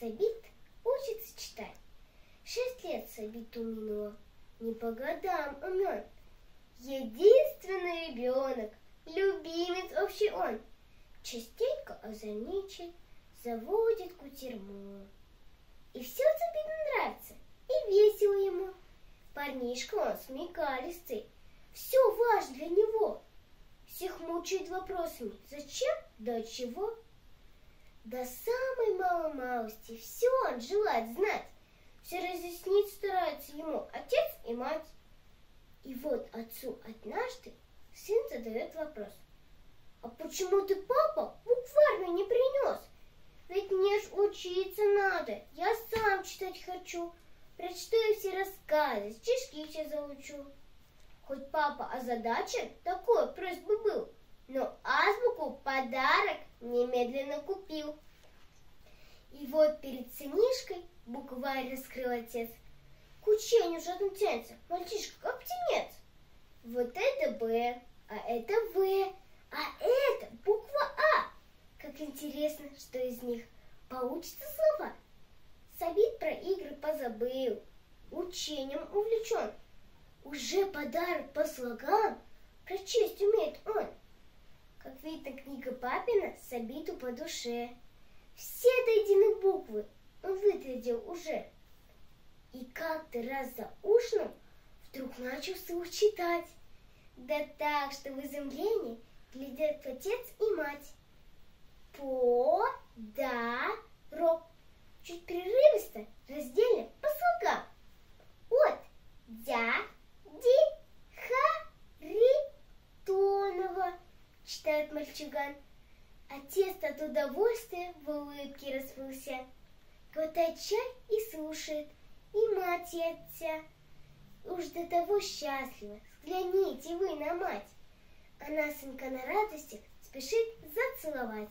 Сабит учится читать. 6 лет Сабиту минуло, не по годам умен. Единственный ребенок, любимец общий он. Частенько озорничает, заводит кутерьму. И все Сабиту нравится, и весело ему. Парнишка он смекалистый, все важно для него. Всех мучает вопросами, зачем, да от чего. До самой малой малости все он желает знать. Все разъяснить стараются ему отец и мать. И вот отцу однажды сын задает вопрос: а почему ты, папа, букварный не принес? Ведь мне ж учиться надо, я сам читать хочу. Прочитаю все рассказы, стишки все заучу. Хоть папа озадачен, такой просьбы был, но азбуку подарок немедленно купил. И вот перед сынишкой букварь раскрыл отец. К учению же он тянется, мальчишка, как птенец. Вот это Б, а это В, а это буква А. Как интересно, что из них получится слова. Сабит про игры позабыл, учением увлечен. Уже подарок по слогам прочесть умеет он. Как видно, книга папина Сабиту по душе. Все до единой буквы он выглядел уже. И как-то раз за ужином вдруг начал вслух читать. Да так, что в изумлении глядят отец и мать. Подарок. Чуть прерывисто, раздельно по слогам. От дяди Харитонова, читает мальчуган. Отец от удовольствия в улыбке расплылся. Глотает чай и слушает, и мать и отца. Уж до того счастлива, взгляните вы на мать. Она сынка на радостях спешит зацеловать.